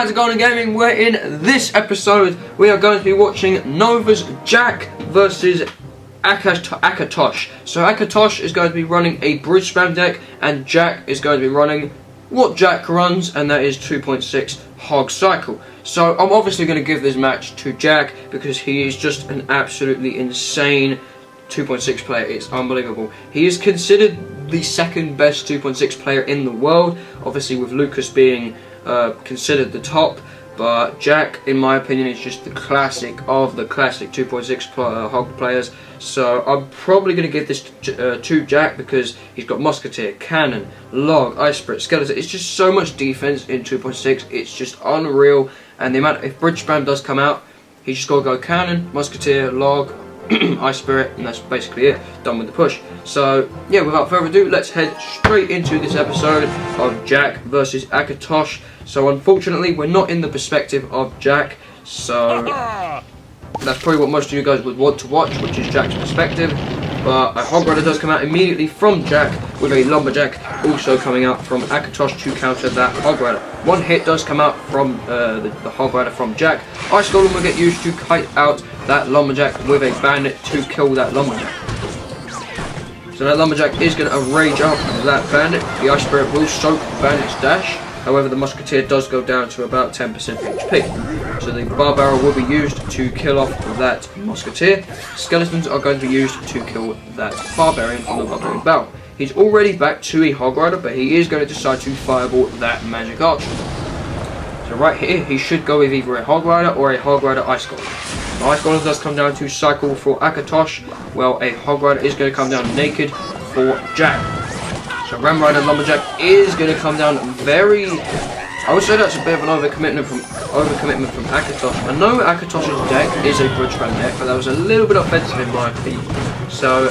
back to Golden Gaming, where in this episode we are going to be watching Nova's Jack versus Akatosh. So Akatosh is going to be running a bridge spam deck, and Jack is going to be running what Jack runs, and that is 2.6 Hog Cycle. So I'm obviously going to give this match to Jack because he is just an absolutely insane 2.6 player. It's unbelievable. He is considered the second best 2.6 player in the world, obviously with Lucas being considered the top, but Jack, in my opinion, is just the classic of the classic 2.6 Hog players. So I'm probably going to give this to Jack because he's got Musketeer, Cannon, Log, Ice Spirit, Skeleton. It's just so much defense in 2.6. It's just unreal. And the amount, if Bridge Spam does come out, he's just got to go Cannon, Musketeer, Log, Ice Spirit, and that's basically it. Done with the push. So yeah, without further ado, let's head straight into this episode of Jack versus Akatosh. So unfortunately, we're not in the perspective of Jack, so that's probably what most of you guys would want to watch, which is Jack's perspective. But a Hog Rider does come out immediately from Jack, with a Lumberjack also coming out from Akatosh to counter that Hog Rider. One hit does come out from the Hog Rider from Jack. Ice Golem will get used to kite out that Lumberjack with a Bandit to kill that Lumberjack. So that Lumberjack is going to rage up that Bandit. The Ice Spirit will soak Bandit's dash. However, the Musketeer does go down to about 10% HP. So the Bar Barrel will be used to kill off that Musketeer. Skeletons are going to be used to kill that Barbarian from the Barbarian Barrel. He's already back to a Hog Rider, but he is going to decide to fireball that Magic Archer. So right here, he should go with either a Hog Rider or a Hog Rider Ice Golem. The Ice Golem does come down to cycle for Akatosh, while a Hog Rider is going to come down naked for Jack. So Ram Rider Lumberjack is going to come down very... I would say that's a bit of an overcommitment from Akatosh. I know Akatosh's deck is a bridge spam deck, but that was a little bit offensive in my opinion. So,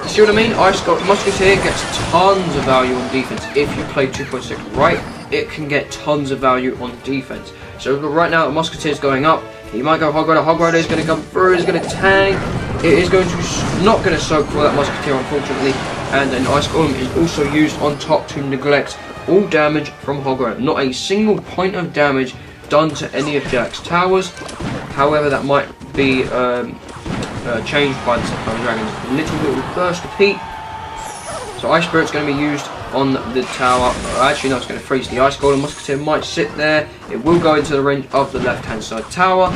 you see what I mean? Musketeer gets tons of value on defense. If you play 2.6 right, it can get tons of value on defense. So right now, the Musketeer is going up. He might go Hog Rider. Hog Rider is going to come through. He's going to tank. It is going to not going to soak for that Musketeer, unfortunately. And an Ice Golem is also used on top to neglect all damage from Hog Rider. Not a single point of damage done to any of Jack's towers. However, that might be changed by the Sapphire Dragon's little burst of heat. So Ice Spirit's going to be used on the tower. Actually, no, it's going to freeze the Ice Golem. Musketeer might sit there. It will go into the range of the left-hand side tower.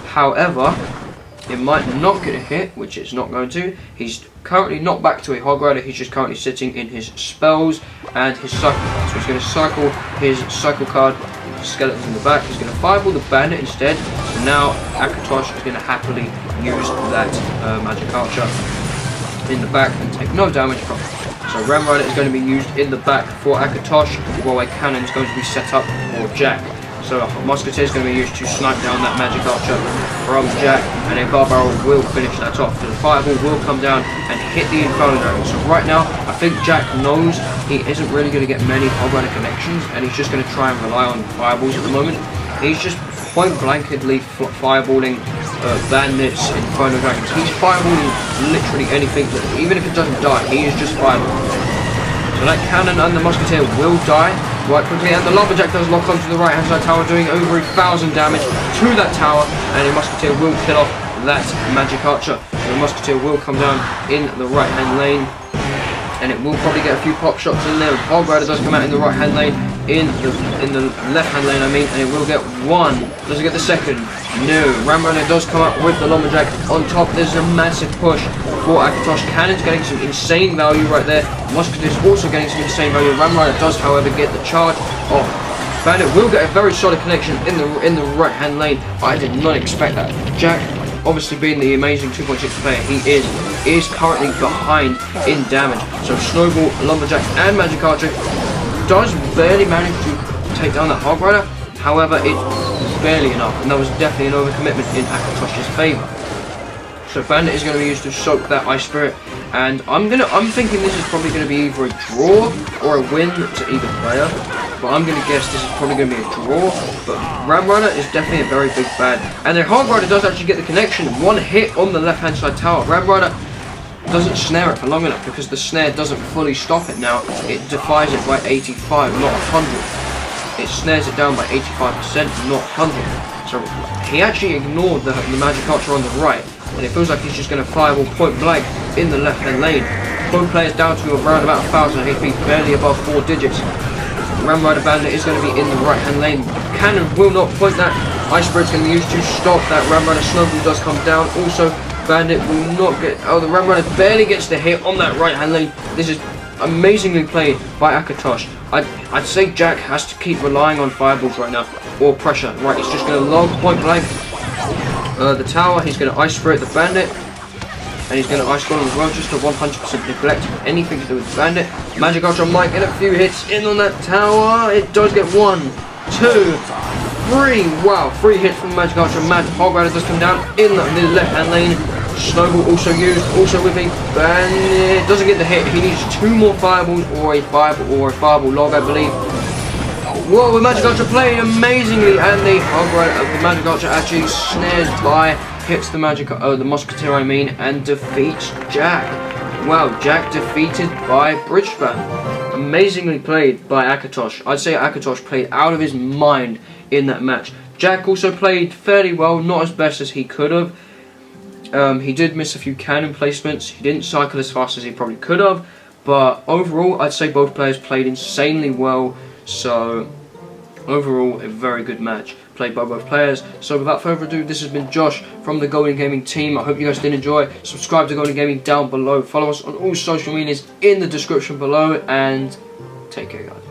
However, it might not get a hit, which it's not going to. He's currently not back to a Hog Rider. He's just currently sitting in his spells and his cycle card. So he's going to cycle his cycle card, Skeletons in the back. He's going to fireball the Bandit instead. So now Akatosh is going to happily use that Magic Archer in the back and take no damage from it. So Ram Rider is going to be used in the back for Akatosh, while a Cannon is going to be set up for Jack. So Musketeer is going to be used to snipe down that Magic Archer from Jack, and a Bar Barrel will finish that off. So the Fireball will come down and hit the Inferno Dragon. So right now, I think Jack knows he isn't really going to get many Hog Rider connections, and he's just going to try and rely on Fireballs at the moment. He's just point blankly fireballing Bandits, Inferno Dragons. He's fireballing literally anything, that, even if it doesn't die, he is just fireballing. So that Cannon and the Musketeer will die quite quickly, and the Lumberjack does lock onto the right hand side tower, doing over 1,000 damage to that tower, and the Musketeer will kill off that Magic Archer. So the Musketeer will come down in the right hand lane, and it will probably get a few pop shots in there. Hog Rider does come out in the right hand lane, in the left hand lane I mean, and it will get one. Does it get the second? No. Ram Rider does come up with the Lumberjack on top. There's a massive push for Akatosh. Cannon's getting some insane value right there. Musketeer is also getting some insane value. Ram Rider does, however, get the charge off. Bandit will get a very solid connection in the right hand lane. I did not expect that. Jack, obviously being the amazing 2.6 player he is currently behind in damage. So Snowball, Lumberjack, and Magic Archer does barely manage to take down that Hog Rider. However, it's barely enough, and that was definitely an overcommitment in Akatosh's favour. So Bandit is going to be used to soak that Ice Spirit, and I'm thinking this is probably going to be either a draw or a win to either player. But I'm going to guess this is probably going to be a draw. But Ram Rider is definitely a very big bad, and the Hog Rider does actually get the connection. One hit on the left hand side tower. Ram Rider doesn't snare it for long enough because the snare doesn't fully stop it now. It defies it by 85, not 100. it snares it down by 85%, not 100. So he actually ignored the magic archer on the right, and it feels like he's just going to fireball point blank in the left hand lane. Both players down to around about 1000 HP, barely above 4 digits. Ram Rider Bandit is going to be in the right hand lane. Cannon will not point that. Ice Spirit's going to be used to stop that. Ram Rider Snowball does come down. Also, Bandit will not get... Oh, the Ram Rider barely gets the hit on that right hand lane. This is amazingly played by Akatosh. I'd say Jack has to keep relying on fireballs right now, or pressure. Right, he's just going to log point blank the tower. He's going to Ice Spirit the Bandit, and he's going to Ice Golem as well, just to 100% neglect anything to do with the Bandit. Magic Archer might get a few hits in on that tower. It does get 1, 2, 3. Wow, 3 hits from Magic Archer. Mad Hog Rider does come down in the left hand lane. Snowball also used, also with a Bandit. Doesn't get the hit. He needs 2 more fireballs or a fireball log, I believe. Whoa, the Magic Archer played amazingly, and the Hog Rider, the Magic Archer actually snares by, hits the the Musketeer I mean, and defeats Jack. Wow, Jack defeated by bridge spam. Amazingly played by Akatosh. I'd say Akatosh played out of his mind in that match. Jack also played fairly well, not as best as he could have. He did miss a few cannon placements. He didn't cycle as fast as he probably could have, but overall I'd say both players played insanely well. So overall, a very good match played by both players. So without further ado, this has been Josh from the Golden Gaming team. I hope you guys did enjoy. Subscribe to Golden Gaming down below. Follow us on all social medias in the description below, and take care, guys.